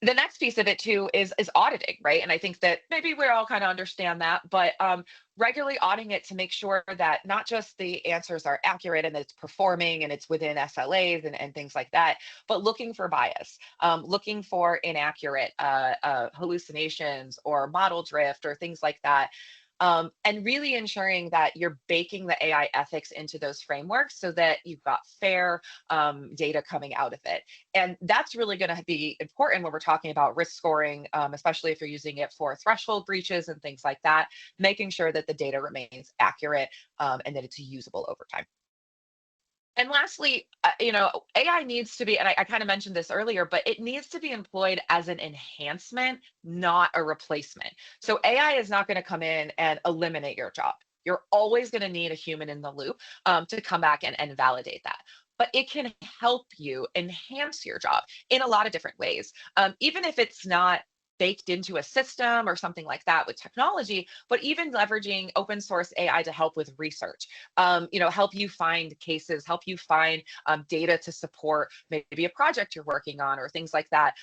The next piece of it too is auditing, right? And I think that maybe we all kind of understand that, but regularly auditing it to make sure that not just the answers are accurate and that it's performing and it's within SLAs and things like that, but looking for bias, looking for inaccurate hallucinations or model drift or things like that. And really ensuring that you're baking the AI ethics into those frameworks so that you've got fair data coming out of it. And that's really going to be important when we're talking about risk scoring, especially if you're using it for threshold breaches and things like that, making sure that the data remains accurate and that it's usable over time. And lastly, AI needs to be, and I kind of mentioned this earlier, but it needs to be employed as an enhancement, not a replacement. So AI is not going to come in and eliminate your job. You're always going to need a human in the loop to come back and validate that. But it can help you enhance your job in a lot of different ways, even if it's not baked into a system or something like that with technology, but even leveraging open source AI to help with research, help you find cases, help you find data to support maybe a project you're working on or things like that.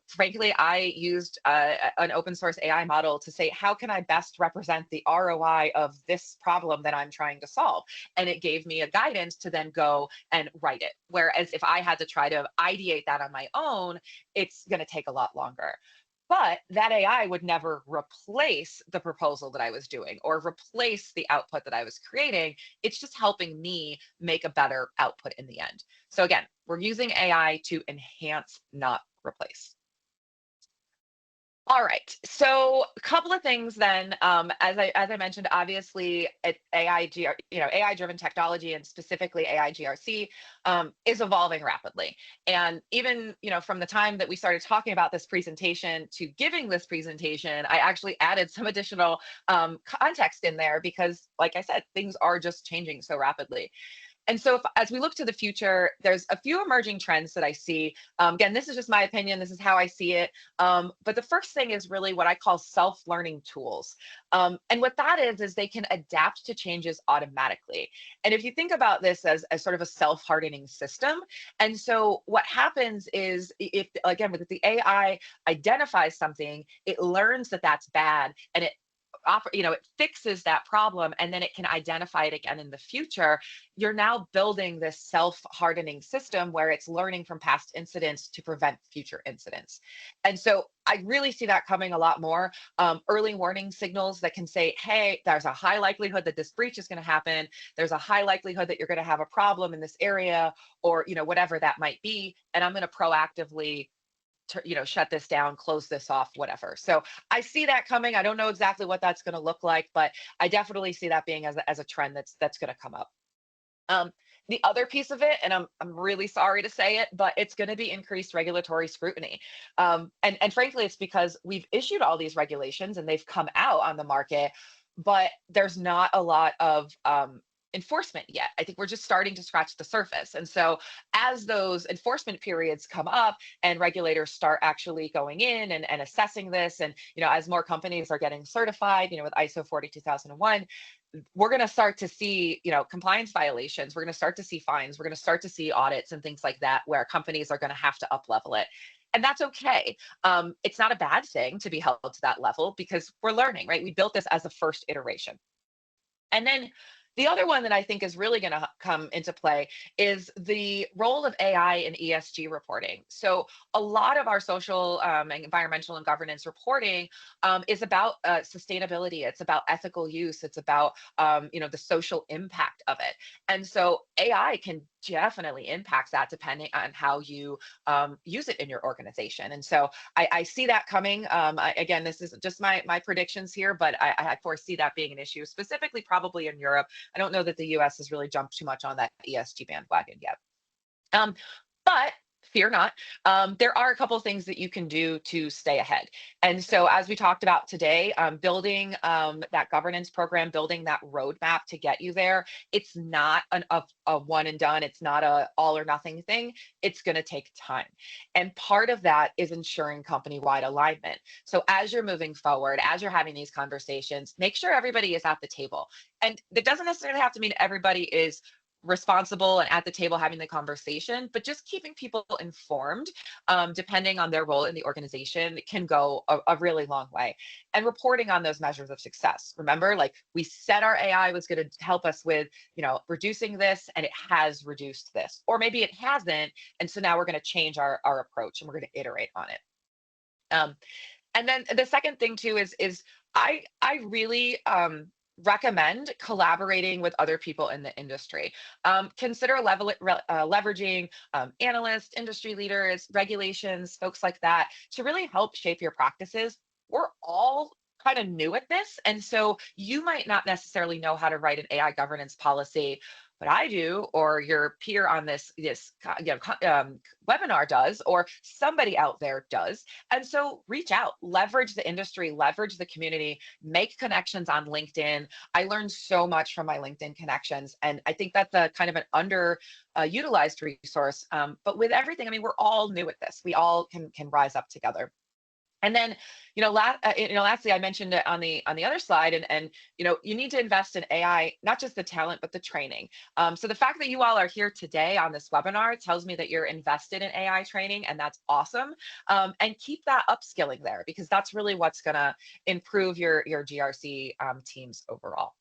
Frankly, I used an open source AI model to say, how can I best represent the ROI of this problem that I'm trying to solve? And it gave me a guidance to then go and write it. Whereas if I had to try to ideate that on my own, it's going to take a lot longer. But that AI would never replace the proposal that I was doing or replace the output that I was creating. It's just helping me make a better output in the end. So again, we're using AI to enhance, not replace. All right, so a couple of things then. As I mentioned, obviously, AI-driven technology and specifically AI GRC is evolving rapidly. And even from the time that we started talking about this presentation to giving this presentation, I actually added some additional context in there because, like I said, things are just changing so rapidly. And so as we look to the future, there's a few emerging trends that I see. Again, this is just my opinion. This is how I see it. But the first thing is really what I call self-learning tools. And what that is they can adapt to changes automatically. And if you think about this as sort of a self-hardening system, and so what happens is, if again, with the AI identifies something, it learns that that's bad, and it fixes that problem, and then it can identify it again in the future. You're now building this self-hardening system where it's learning from past incidents to prevent future incidents. And so I really see that coming a lot more. Early warning signals that can say, hey, there's a high likelihood that this breach is going to happen. There's a high likelihood that you're going to have a problem in this area, or whatever that might be. And I'm going to proactively shut this down, close this off, whatever. So I see that coming. I don't know exactly what that's going to look like, but I definitely see that being as a trend that's going to come up. The other piece of it, and I'm really sorry to say it, but it's going to be increased regulatory scrutiny. And frankly, it's because we've issued all these regulations and they've come out on the market, but there's not a lot of enforcement yet. I think we're just starting to scratch the surface. And so as those enforcement periods come up and regulators start actually going in and assessing this, and as more companies are getting certified, with ISO 42001, we're going to start to see, compliance violations. We're going to start to see fines. We're going to start to see audits and things like that, where companies are going to have to up level it. And that's okay. It's not a bad thing to be held to that level, because we're learning, right? We built this as a first iteration. And then the other one that I think is really going to come into play is the role of AI in ESG reporting. So a lot of our social, environmental, and governance reporting is about sustainability. It's about ethical use. It's about the social impact of it. And so AI can definitely impact that depending on how you use it in your organization. And so I see that coming. Again, this is just my predictions here, but I foresee that being an issue, specifically probably in Europe. I don't know that the US has really jumped too much on that ESG bandwagon yet. But fear not, there are a couple of things that you can do to stay ahead. And so, as we talked about today, building that governance program, building that roadmap to get you there, it's not a one and done. It's not a all or nothing thing. It's going to take time. And part of that is ensuring company-wide alignment. So as you're moving forward, as you're having these conversations, make sure everybody is at the table. And that doesn't necessarily have to mean everybody is responsible and at the table having the conversation, but just keeping people informed, depending on their role in the organization, can go a really long way. And reporting on those measures of success. Remember, like, we said our AI was going to help us with, reducing this, and it has reduced this, or maybe it hasn't, and so now we're going to change our approach and we're going to iterate on it. And then the second thing too is I really recommend collaborating with other people in the industry. Consider leveraging analysts, industry leaders, regulations, folks like that, to really help shape your practices. We're all kind of new at this, and so you might not necessarily know how to write an AI governance policy, but I do, or your peer on this webinar does, or somebody out there does. And so reach out, leverage the industry, leverage the community, make connections on LinkedIn. I learned so much from my LinkedIn connections, and I think that's a kind of an utilized resource. But with everything, I mean, we're all new at this. We all can rise up together. And then, lastly, I mentioned it on the other slide, and you need to invest in AI, not just the talent, but the training. So the fact that you all are here today on this webinar tells me that you're invested in AI training, and that's awesome. And keep that upskilling there, because that's really what's going to improve your GRC teams overall.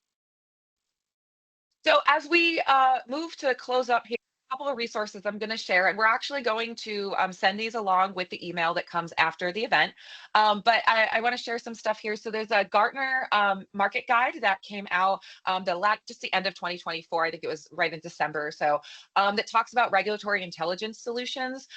So as we move to close up here, couple of resources I'm going to share, and we're actually going to send these along with the email that comes after the event. But I want to share some stuff here. So there's a Gartner market guide that came out just the end of 2024. I think it was right in December or so, that talks about regulatory intelligence solutions.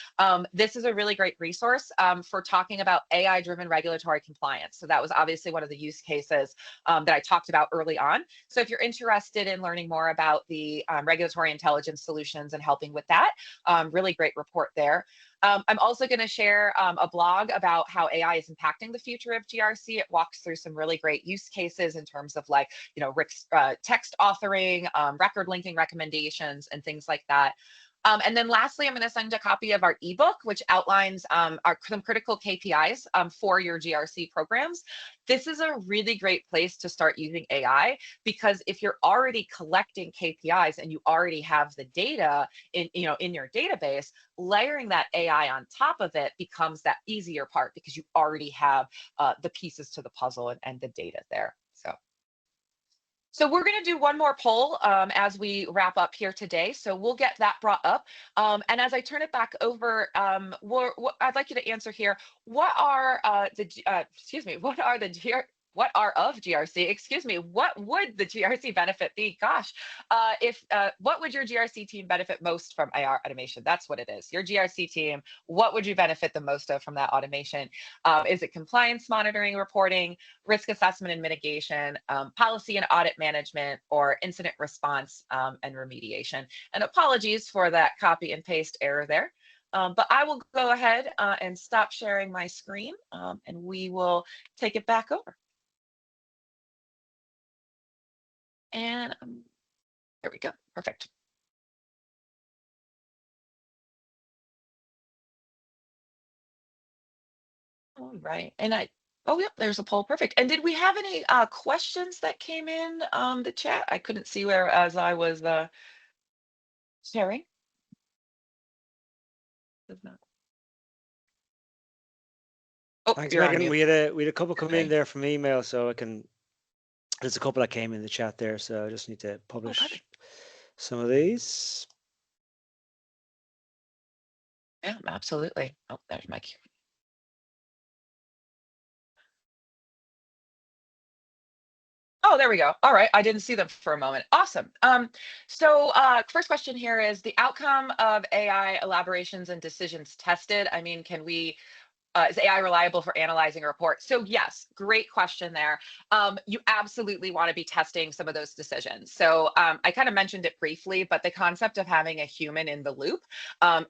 This is a really great resource for talking about AI-driven regulatory compliance. So that was obviously one of the use cases that I talked about early on. So if you're interested in learning more about the regulatory intelligence solutions and helping with that, really great report there. I'm also going to share a blog about how AI is impacting the future of GRC. It walks through some really great use cases in terms of text authoring, record linking recommendations, and things like that. And then lastly, I'm going to send a copy of our ebook, which outlines some critical KPIs for your GRC programs. This is a really great place to start using AI, because if you're already collecting KPIs and you already have the data in your database, layering that AI on top of it becomes that easier part, because you already have the pieces to the puzzle and the data there. So we're going to do one more poll as we wrap up here today. So we'll get that brought up. And as I turn it back over, I'd like you to answer here. What are of GRC? Excuse me. What would the GRC benefit be? Gosh, what would your GRC team benefit most from AI automation? That's what it is. Your GRC team. What would you benefit the most of from that automation? Is it compliance monitoring, reporting, risk assessment and mitigation, policy and audit management, or incident response and remediation? And apologies for that copy and paste error there. But I will go ahead and stop sharing my screen, and we will take it back over. And there we go. Perfect. All right. And Oh, yep, there's a poll. Perfect. And did we have any questions that came in the chat? I couldn't see where as I was sharing. Does not. Oh, Thanks, you're on Megan. mute. We had a couple come in Okay. there from email, so I can. There's a couple that came in the chat there, so I just need to Oh, publish perfect. some of these. Yeah, absolutely. Oh, there's my cue. Oh, there we go. All right. I didn't see them for a moment. Awesome. So first question here is the outcome of AI elaborations and decisions tested. I mean, can we is AI reliable for analyzing a report? So yes, great question there. You absolutely want to be testing some of those decisions. So I kind of mentioned it briefly, but the concept of having a human in the loop,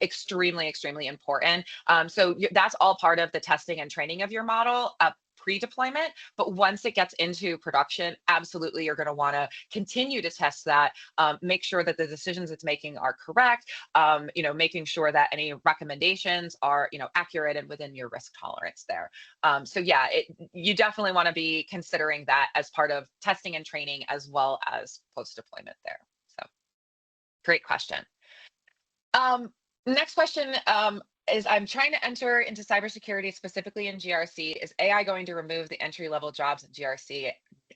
extremely, extremely important. So that's all part of the testing and training of your model. Pre-deployment, but once it gets into production, absolutely you're going to want to continue to test that, make sure that the decisions it's making are correct, making sure that any recommendations are, accurate and within your risk tolerance there. So yeah, you definitely want to be considering that as part of testing and training as well as post-deployment there. So great question. Next question is I'm trying to enter into cybersecurity specifically in GRC. Is AI going to remove the entry-level jobs in GRC?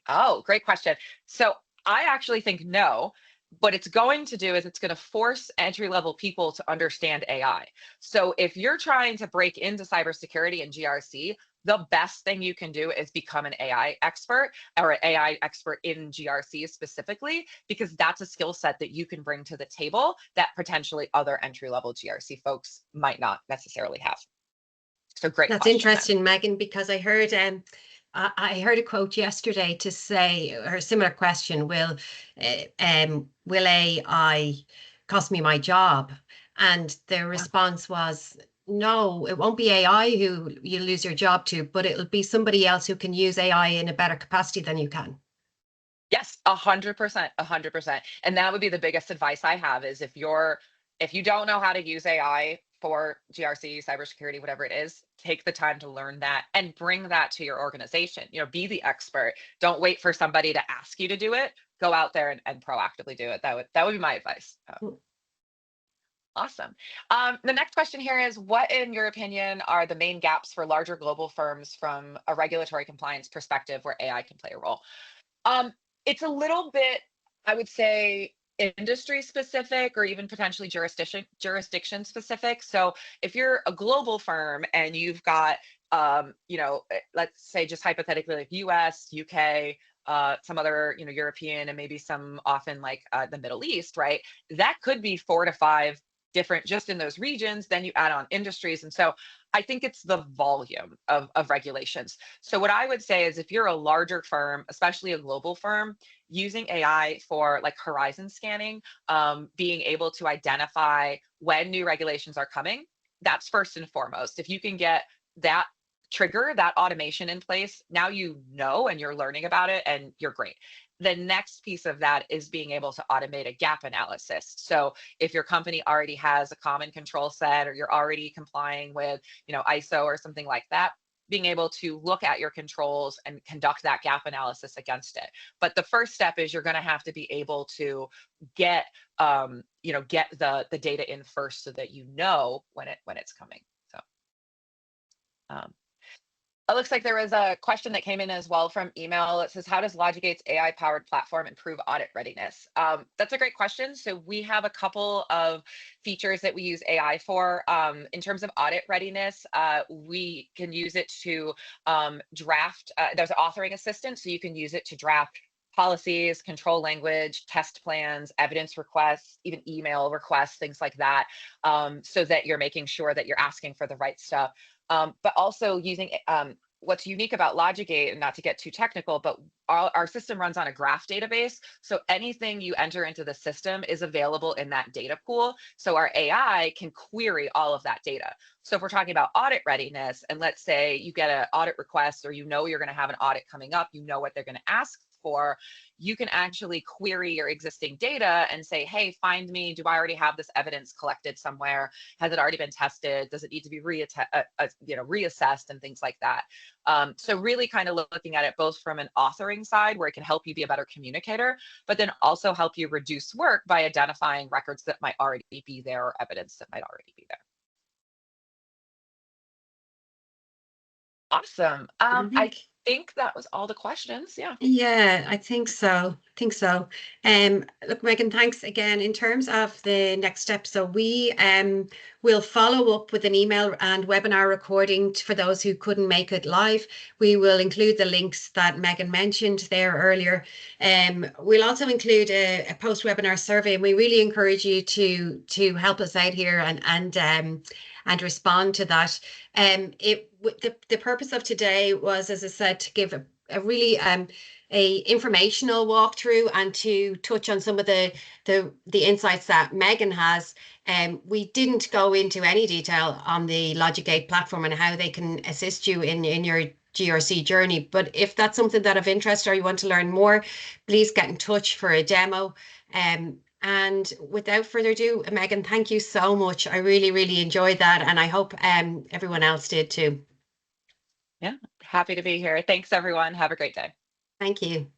Oh, great question. So I actually think no. What it's going to do is it's going to force entry-level people to understand AI. So if you're trying to break into cybersecurity and GRC, the best thing you can do is become an AI expert or an AI expert in GRC specifically, because that's a skill set that you can bring to the table that potentially other entry-level GRC folks might not necessarily have. So great That's question, then. interesting, Megan, because I heard a quote yesterday to say, or a similar question, will AI cost me my job? And the response was, no, it won't be AI who you lose your job to, but it'll be somebody else who can use AI in a better capacity than you can. Yes, 100%, 100%. And that would be the biggest advice I have is if you don't know how to use AI for GRC, cybersecurity, whatever it is, take the time to learn that and bring that to your organization. Be the expert. Don't wait for somebody to ask you to do it. Go out there and proactively do it. That would be my advice. Awesome. The next question here is, what, in your opinion, are the main gaps for larger global firms from a regulatory compliance perspective where AI can play a role? It's a little bit, I would say, industry specific or even potentially jurisdiction specific. So if you're a global firm and you've got, let's say just hypothetically like US, UK, some other, European and maybe some often like the Middle East, right? That could be 4 to 5 different just in those regions. Then you add on industries. And so I think it's the volume of regulations. So what I would say is if you're a larger firm, especially a global firm, using AI for like horizon scanning, being able to identify when new regulations are coming, that's first and foremost. If you can get that trigger, that automation in place, now and you're learning about it and you're great. The next piece of that is being able to automate a gap analysis. So if your company already has a common control set or you're already complying with, ISO or something like that, being able to look at your controls and conduct that gap analysis against it. But the first step is you're going to have to be able to get, get the data in first so that when it's coming. So. It looks like there was a question that came in as well from email. It says, how does LogicGate's AI-powered platform improve audit readiness? That's a great question. So we have a couple of features that we use AI for. In terms of audit readiness, we can use it to draft. There's an authoring assistant, so you can use it to draft policies, control language, test plans, evidence requests, even email requests, things like that, so that you're making sure that you're asking for the right stuff. But also using what's unique about LogicGate, and not to get too technical, but our system runs on a graph database. So anything you enter into the system is available in that data pool. So our AI can query all of that data. So if we're talking about audit readiness, and let's say you get an audit request or you're going to have an audit coming up, what they're going to ask for, you can actually query your existing data and say, hey, find me, do I already have this evidence collected somewhere? Has it already been tested? Does it need to be reassessed and things like that? So really kind of looking at it both from an authoring side, where it can help you be a better communicator, but then also help you reduce work by identifying records that might already be there or evidence that might already be there. Awesome. I think that was all the questions. Yeah. Yeah, I think so. Look, Megan, thanks again. In terms of the next step, so we will follow up with an email and webinar recording for those who couldn't make it live. We will include the links that Megan mentioned there earlier. We'll also include a post-webinar survey, and we really encourage you to help us out here and respond to that. The purpose of today was, as I said, to give a really a informational walkthrough and to touch on some of the insights that Megan has. We didn't go into any detail on the LogicGate platform and how they can assist you in your GRC journey. But if that's something that of interest or you want to learn more, please get in touch for a demo. And without further ado, Megan, thank you so much. I really, really enjoyed that, and I hope everyone else did too. Yeah, happy to be here. Thanks, everyone. Have a great day. Thank you.